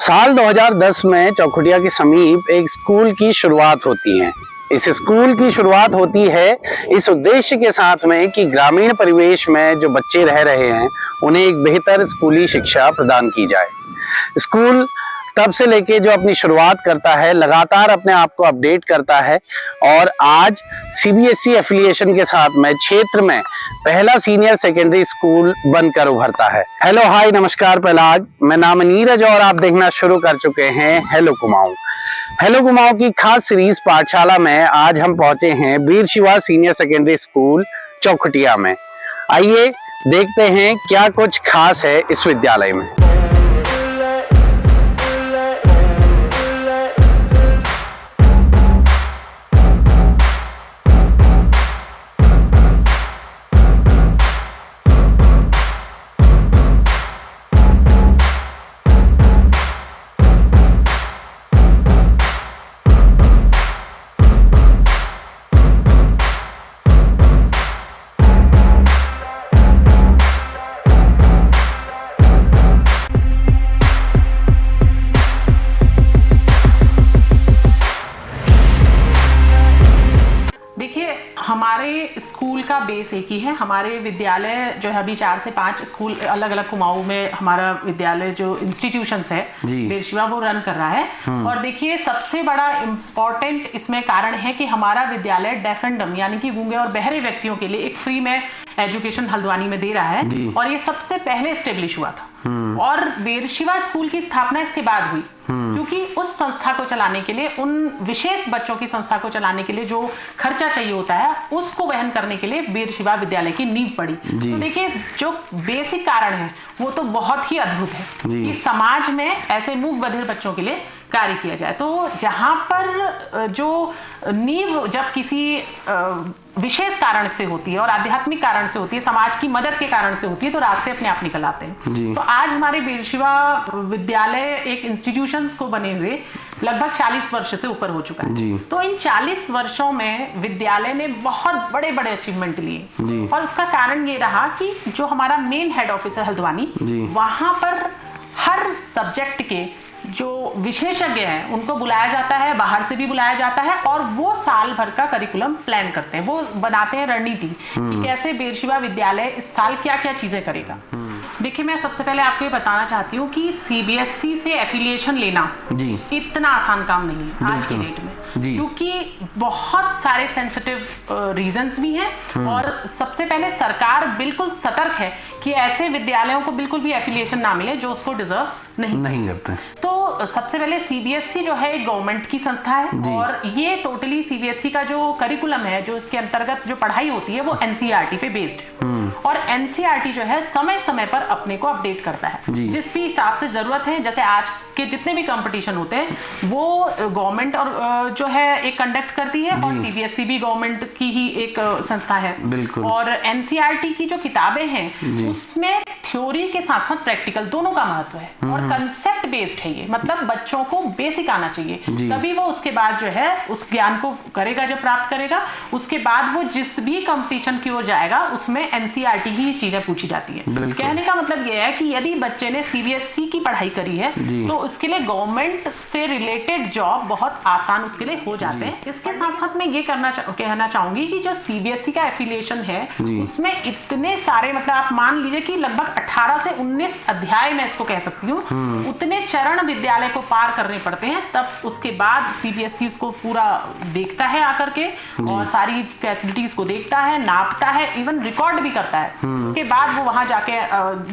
साल 2010 में चौखुटिया के समीप एक स्कूल की शुरुआत होती है। इस स्कूल की शुरुआत होती है इस उद्देश्य के साथ में कि ग्रामीण परिवेश में जो बच्चे रह रहे हैं उन्हें एक बेहतर स्कूली शिक्षा प्रदान की जाए। स्कूल तब से लेके जो अपनी शुरुआत करता है लगातार अपने आप को अपडेट करता है और आज सीबीएसई एफिलिएशन के साथ में क्षेत्र में पहला सीनियर सेकेंडरी स्कूल बनकर उभरता है। हेलो हाय नमस्कार प्रहलाद, मैं नाम नीरज और आप देखना शुरू कर चुके हैं हेलो कुमाऊं। हेलो कुमाऊं की खास सीरीज पाठशाला में आज हम पहुंचे हैं Veer Shiva senior secondary school Chaukhutia में। आइए देखते हैं क्या कुछ खास है इस विद्यालय में। हमारे स्कूल का बेस एक ही है। हमारे विद्यालय जो है अभी 4 से 5 स्कूल अलग अलग कुमाऊं में हमारा विद्यालय जो इंस्टीट्यूशंस है वीर शिवा वो रन कर रहा है। और देखिए सबसे बड़ा इम्पोर्टेंट इसमें कारण है कि हमारा विद्यालय डेफ एंड डम यानी कि गूंगे और बहरे व्यक्तियों के लिए एक फ्री में एजुकेशन हल्द्वानी में दे रहा है और ये सबसे पहले स्टेब्लिश हुआ था। और वीर शिवा स्कूल की स्थापना इसके बाद हुई क्योंकि उस संस्था को चलाने के लिए, उन विशेष बच्चों की संस्था को चलाने के लिए जो खर्चा चाहिए होता है उसको वहन करने के लिए वीर शिवा विद्यालय की नींव पड़ी। तो देखिए जो बेसिक कारण है वो तो बहुत ही अद्भुत है कि समाज में ऐसे मूक बधिर बच्चों के लिए कार्य किया जाए। तो जहां पर जो नींव जब किसी विशेष कारण से होती है और आध्यात्मिक कारण से होती है, समाज की मदद के कारण से होती है, तो रास्ते अपने आप निकल आते हैं। तो आज हमारे वीर शिवा विद्यालय एक इंस्टीट्यूशंस को बने हुए लगभग 40 वर्ष से ऊपर हो चुका है। तो इन 40 वर्षों में विद्यालय ने बहुत बड़े बड़े अचीवमेंट लिए और उसका कारण ये रहा कि जो हमारा मेन हेड ऑफिस है हल्द्वानी, वहां पर हर सब्जेक्ट के जो विशेषज्ञ हैं उनको बुलाया जाता है, बाहर से भी बुलाया जाता है और वो साल भर का करिकुलम प्लान करते हैं। वो बनाते हैं रणनीति कि कैसे वीर शिवा विद्यालय इस साल क्या क्या चीजें करेगा। देखिए मैं सबसे पहले आपको ये बताना चाहती हूँ कि सीबीएसई से एफिलिएशन लेना इतना आसान काम नहीं है आज की डेट में, क्योंकि बहुत सारे सेंसिटिव रीजंस भी हैं और सबसे पहले सरकार बिल्कुल सतर्क है कि ऐसे विद्यालयों को बिल्कुल भी एफिलिएशन ना मिले जो उसको डिजर्व नहीं करते। तो सबसे पहले सीबीएसई जो है एक गवर्नमेंट की संस्था है और ये टोटली सीबीएसई का जो करिकुलम है, जो इसके अंतर्गत जो पढ़ाई होती है वो एनसीईआरटी पे बेस्ड है और एनसीईआरटी जो है समय समय पर अपने को अपडेट करता है जिस भी हिसाब से जरूरत है। जैसे आज के जितने भी कंपटीशन होते हैं वो गवर्नमेंट और जो है एक कंडक्ट करती है और सीबीएसई भी गवर्नमेंट की ही एक संस्था है। और एनसीईआरटी की जो किताबें हैं उसमें थ्योरी के साथ साथ प्रैक्टिकल दोनों का महत्व है और कंसेप्ट बेस्ड है ये, मतलब बच्चों को बेसिक आना चाहिए तभी वो उसके बाद जो है उस ज्ञान को करेगा। जब प्राप्त करेगा उसके बाद वो जिस भी कंपटीशन की ओर जाएगा उसमें एनसीईआरटी की चीजें पूछी जाती है। कहने का मतलब ये है कि यदि बच्चे ने सीबीएसई की पढ़ाई करी है तो उसके लिए गवर्नमेंट से रिलेटेड जॉब बहुत आसान उसके लिए हो जाते हैं। इसके साथ साथ मैं ये कहना चाहूंगी कि जो सीबीएसई का एफिलिएशन है उसमें इतने सारे, मतलब आप मान लीजिए कि लगभग 18 से 19 अध्याय मैं इसको कह सकती हूँ, उतने चरण विद्यालय को पार करने पड़ते हैं। तब उसके बाद सीबीएसई उसको पूरा देखता है आकर के और सारी फैसिलिटीज को देखता है, नापता है, इवन रिकॉर्ड भी करता है। उसके बाद वो वहां जाके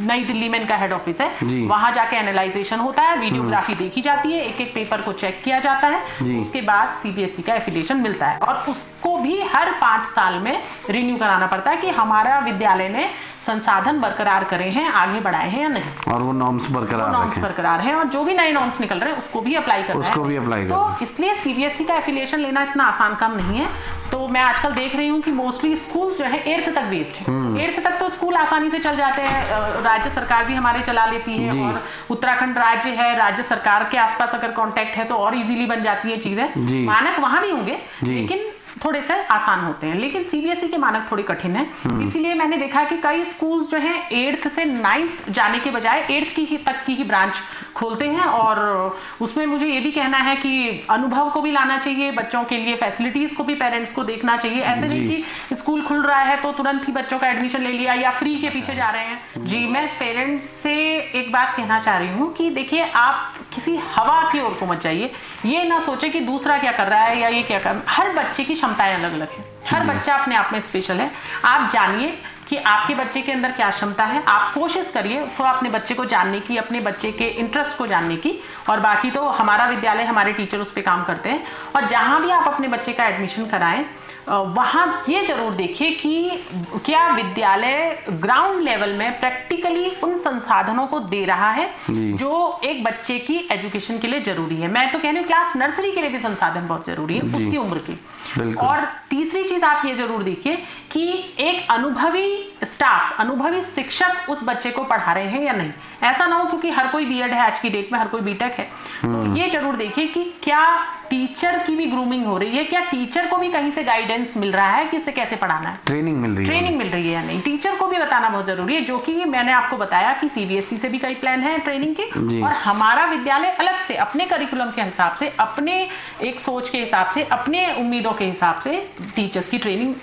नई दिल्ली में इनका हेड ऑफिस है, वहां जाके एनालाइजेशन होता है, वीडियोग्राफी देखी जाती है, एक एक पेपर को चेक किया जाता है, उसके बाद सीबीएसई का एफिलिएशन मिलता है और उसको भी हर 5 साल में रिन्यू कराना पड़ता है कि हमारा विद्यालय ने संसाधन बरकरार करे हैं, आगे बढ़ाए हैं या नहीं, और वो नॉर्म्स बरकरार हैं और जो भी नए नॉर्म्स निकल रहे हैं उसको भी अप्लाई करना है। तो इसलिए सीबीएसई का एफिलिएशन लेना इतना आसान काम नहीं है। तो मैं आजकल देख रही हूँ कि मोस्टली स्कूल जो है 8th तक बेस्ड है। 8th तक तो स्कूल आसानी से चल जाते हैं, राज्य सरकार भी हमारे चला लेती है और उत्तराखंड राज्य है, राज्य सरकार के आसपास अगर कॉन्टेक्ट है तो और इजीली बन जाती है चीजें। मानक वहां भी होंगे लेकिन थोड़े से आसान होते हैं, लेकिन सीबीएसई के मानक थोड़े कठिन है। इसीलिए मैंने देखा कि कई स्कूल्स जो हैं 8th से 9th जाने के बजाय 8th तक की ही ब्रांच खोलते हैं और उसमें मुझे ये भी कहना है कि अनुभव को भी लाना चाहिए बच्चों के लिए, फैसिलिटीज को भी पेरेंट्स को देखना चाहिए। ऐसे नहीं कि स्कूल खुल रहा है तो तुरंत ही बच्चों का एडमिशन ले लिया या फ्री के पीछे जा रहे हैं। जी, मैं पेरेंट्स से एक बात कहना चाह रही हूँ कि देखिए, आप किसी हवा की ओर को मत जाइए। ये ना सोचे कि दूसरा क्या कर रहा है या ये क्या कर रहा है। हर बच्चे की क्षमताएं अलग अलग है, हर बच्चा अपने आप में स्पेशल है। आप जानिए कि आपके बच्चे के अंदर क्या क्षमता है, आप कोशिश करिए थोड़ा अपने बच्चे को जानने की, अपने बच्चे के इंटरेस्ट को जानने की, और बाकी तो हमारा विद्यालय, हमारे टीचर उस पर काम करते हैं। और जहाँ भी आप अपने बच्चे का एडमिशन कराएं, वहाँ ये जरूर देखिए कि क्या विद्यालय ग्राउंड लेवल में प्रैक्टिकली उन संसाधनों को दे रहा है जो एक बच्चे की एजुकेशन के लिए जरूरी है। मैं तो कह रही हूँ क्लास नर्सरी के लिए भी संसाधन बहुत जरूरी है उसकी उम्र की। और तीसरी चीज आप ये जरूर देखिए कि एक अनुभवी स्टाफ, अनुभवी शिक्षक उस बच्चे को पढ़ा रहे हैं या नहीं। ऐसा ना हो क्योंकि हर कोई बीएड है आज की डेट में, हर कोई बीटेक है, तो ये जरूर देखिए कि क्या टीचर की भी ग्रूमिंग हो रही है, क्या टीचर को भी कहीं से गाइडेंस मिल रहा है कि इसे कैसे पढ़ाना है, ट्रेनिंग मिल रही है या नहीं। टीचर को भी बताना बहुत जरूरी है, जो कि मैंने आपको बताया कि सीबीएसई से भी कई प्लान है ट्रेनिंग के, और हमारा विद्यालय अलग से अपने करिकुलम के हिसाब से, अपने एक सोच के हिसाब से, अपने उम्मीदों के हिसाब से टीचर्स की ट्रेनिंग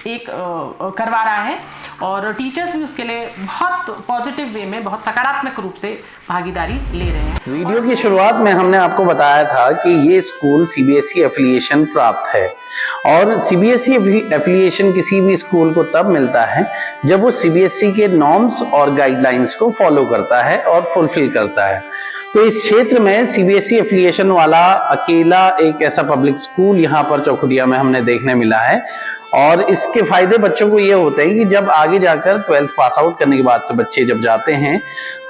एक करवा रहा है, और टीचर्स भी उसके लिए बहुत पॉजिटिव वे में, बहुत सकारात्मक रूप से भागीदारी ले रहे हैं। वीडियो की शुरुआत में हमने आपको बताया था कि ये स्कूल सीबीएसई एफिलिएशन प्राप्त है, और सीबीएसई एफिलिएशन किसी भी स्कूल को तब मिलता है जब वो सीबीएसई के नॉर्म्स और गाइडलाइंस को फॉलो करता है और फुलफिल करता है। तो इस क्षेत्र में सीबीएसई एफिलिएशन वाला अकेला एक ऐसा पब्लिक स्कूल यहाँ पर चौखुटिया में हमने देखने मिला है, और इसके फायदे बच्चों को ये होते हैं कि जब आगे जाकर 12th पास आउट करने के बाद से बच्चे जब जाते हैं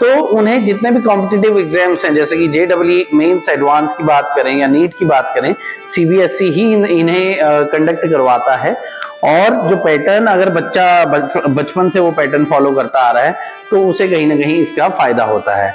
तो उन्हें जितने भी कॉम्पिटिटिव एग्जाम्स हैं, जैसे कि जेईई मेंस एडवांस की बात करें या नीट की बात करें, सीबीएसई ही इन्हें कंडक्ट करवाता है। और जो पैटर्न, अगर बच्चा बचपन से वो पैटर्न फॉलो करता आ रहा है तो उसे कहीं ना कहीं इसका फायदा होता है।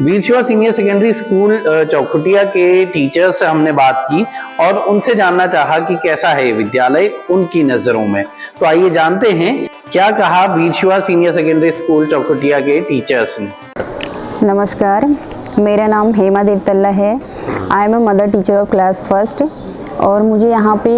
Veer Shiva senior secondary school Chaukhutiya के टीचर से हमने बात की और उनसे जानना चाहा कि कैसा है विद्यालय उनकी नजरों में। तो आइए जानते हैं क्या कहा Veer Shiva senior secondary school Chaukhutiya के टीचर्स ने। नमस्कार, मेरा नाम हेमा देवतल्ला है। I am a mother teacher of class first, और मुझे यहाँ पे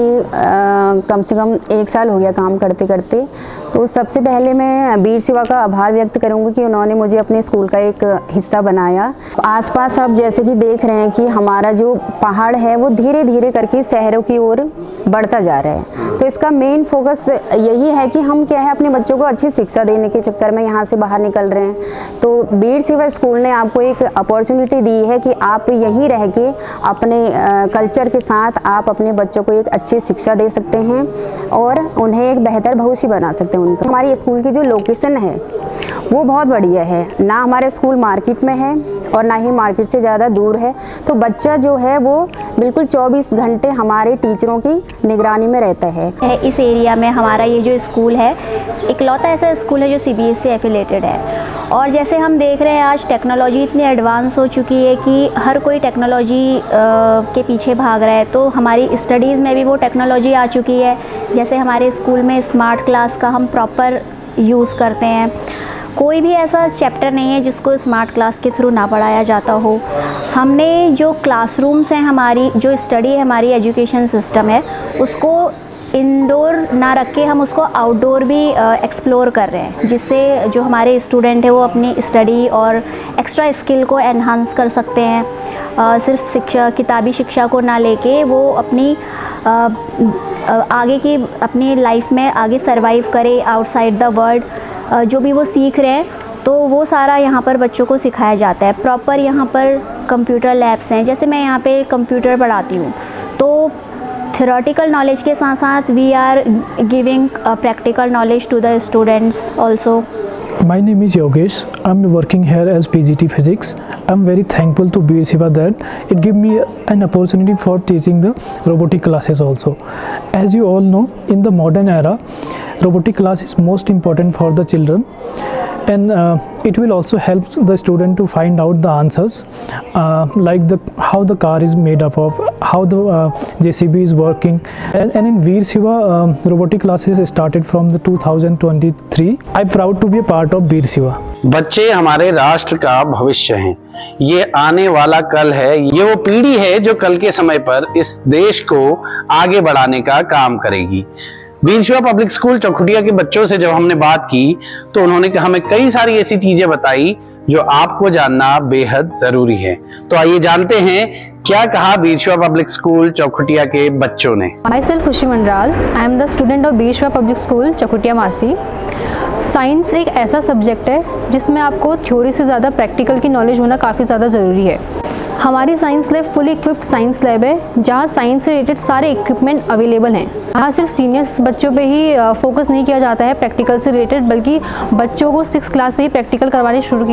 कम से कम 1 साल हो गया काम करते करते। तो सबसे पहले मैं वीर शिवा का आभार व्यक्त करूँगी कि उन्होंने मुझे अपने स्कूल का एक हिस्सा बनाया। आसपास आप जैसे कि देख रहे हैं कि हमारा जो पहाड़ है वो धीरे धीरे करके शहरों की ओर बढ़ता जा रहा है। तो इसका मेन फोकस यही है कि हम क्या है, अपने बच्चों को अच्छी शिक्षा देने के चक्कर में यहाँ से बाहर निकल रहे हैं। तो वीर शिवा स्कूल ने आपको एक अपॉर्चुनिटी दी है कि आप यहीं रह के अपने कल्चर के साथ आप अपने बच्चों को एक अच्छी शिक्षा दे सकते हैं और उन्हें एक बेहतर भविष्य बना सकते हैं उनका। हमारी स्कूल की जो लोकेशन है वो बहुत बढ़िया है, ना हमारे स्कूल मार्केट में है और ना ही मार्केट से ज़्यादा दूर है। तो बच्चा जो है वो बिल्कुल 24 घंटे हमारे टीचरों की निगरानी में रहता है। इस एरिया में हमारा ये जो स्कूल है इकलौता ऐसा स्कूल है जो सीबीएसई एफिलेटेड है। और जैसे हम देख रहे हैं आज टेक्नोलॉजी इतनी एडवांस हो चुकी है कि हर कोई टेक्नोलॉजी के पीछे भाग रहा है। तो हमारी स्टडीज़ में भी वो टेक्नोलॉजी आ चुकी है। जैसे हमारे स्कूल में स्मार्ट क्लास का हम प्रॉपर यूज़ करते हैं। कोई भी ऐसा चैप्टर नहीं है जिसको स्मार्ट क्लास के थ्रू ना पढ़ाया जाता हो। हमने जो क्लासरूम्स हैं, हमारी जो स्टडी है, हमारी एजुकेशन सिस्टम है, उसको इंडोर ना रख के हम उसको आउटडोर भी एक्सप्लोर कर रहे हैं, जिससे जो हमारे स्टूडेंट है वो अपनी स्टडी और एक्स्ट्रा स्किल को एनहांस कर सकते हैं। सिर्फ किताबी शिक्षा को ना लेके वो अपनी आगे की अपनी लाइफ में आगे सरवाइव करे आउटसाइड द वर्ल्ड। जो भी वो सीख रहे हैं तो वो सारा यहाँ पर बच्चों को सिखाया जाता है। प्रॉपर यहाँ पर कंप्यूटर लैब्स हैं। जैसे मैं यहाँ पे कंप्यूटर पढ़ाती हूँ तो theoretical knowledge के साथ साथ we are giving practical knowledge to the students also. My name is Yogesh. I'm working here as PGT Physics. I'm very thankful to Veer Shiva that it gave me an opportunity for teaching the robotic classes also. As you all know, in the modern era, robotic class is most important for the children, and it will also help the student to find out the answers, like how the car is made up of, how the JCB is working. And in Veer Shiva, robotic classes started from the 2023. I'm proud to be a part part of Veer Shiva. बच्चे हमारे राष्ट्र का भविष्य हैं। ये आने वाला कल है, ये वो पीढ़ी है जो कल के समय पर इस देश को आगे बढ़ाने का काम करेगी। वीर शिवा पब्लिक स्कूल चौखुटिया के बच्चों से जब हमने बात की तो उन्होंने हमें कई सारी ऐसी चीजें बताई जो आपको जानना बेहद जरूरी है। तो आइए जानते हैं क्या कहा वीर शिवा पब्लिक स्कूल चौखुटिया के बच्चों ने। Myself Khushi Mandral, I am the student of Veer Shiva public school Chaukhutiya Masi. Science एक ऐसा सब्जेक्ट है जिसमें आपको थ्योरी से ज़्यादा प्रैक्टिकल की नॉलेज होना काफ़ी ज़्यादा ज़रूरी है। हमारी science lab full equipped science lab है जहाँ साइंस से रिलेटेड सारे इक्विपमेंट अवेलेबल हैं। यहाँ सिर्फ सीनियर्स बच्चों पे ही फोकस नहीं किया जाता है प्रैक्टिकल से रिलेटेड, बल्कि बच्चों को 6 क्लास से ही प्रैक्टिकल करवाने शुरू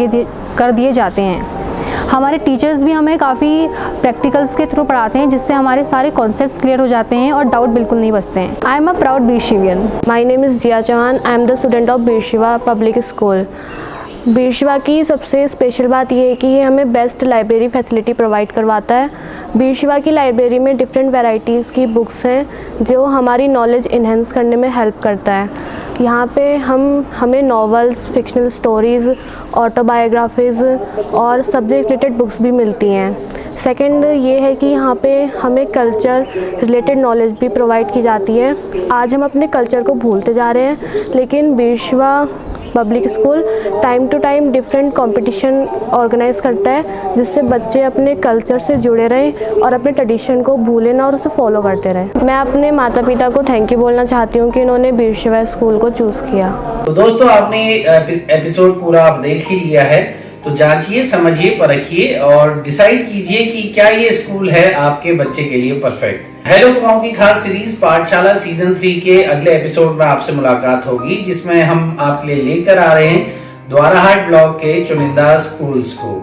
कर दिए जाते हैं। हमारे टीचर्स भी हमें काफ़ी प्रैक्टिकल्स के थ्रू पढ़ाते हैं जिससे हमारे सारे कॉन्सेप्ट्स क्लियर हो जाते हैं और डाउट बिल्कुल नहीं बचते हैं। I am a proud Veer Shivian. My name is Jiya Chauhan. I am the student of Veer Shiva public school. Veer Shiva की सबसे स्पेशल बात यह है कि ये हमें बेस्ट लाइब्रेरी फैसिलिटी प्रोवाइड करवाता है। वीर शिवा की लाइब्रेरी में डिफरेंट वैरायटीज़ की बुक्स हैं जो हमारी नॉलेज इन्हेंस करने में हेल्प करता है। यहाँ पे हमें नॉवेल्स, फिक्शनल स्टोरीज़, ऑटोबायोग्राफीज़ और सब्जेक्ट रिलेटेड बुक्स भी मिलती हैं। सेकंड ये है कि यहाँ पे हमें कल्चर रिलेटेड नॉलेज भी प्रोवाइड की जाती है। आज हम अपने कल्चर को भूलते जा रहे हैं, लेकिन Veer Shiva public school time to time different competition organise करता है जिससे बच्चे अपने कल्चर से जुड़े रहें और अपने ट्रेडिशन को भूलें ना और उसे फॉलो करते रहें। मैं अपने माता पिता को थैंक यू बोलना चाहती हूँ कि उन्होंने वीर शिवा स्कूल को चूज़ किया। तो दोस्तों आपने एपिसोड पूरा आप देख ही लिया है, तो जांचिए, समझिए, परखिए और डिसाइड कीजिए कि क्या ये स्कूल है आपके बच्चे के लिए परफेक्ट। हेलो कुमाऊं की खास सीरीज पाठशाला सीजन 3 के अगले एपिसोड में आपसे मुलाकात होगी जिसमें हम आपके लिए लेकर आ रहे हैं द्वाराहाट ब्लॉक के चुनिंदा स्कूल्स को।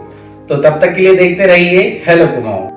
तो तब तक के लिए देखते रहिए हेलो कुमाऊं।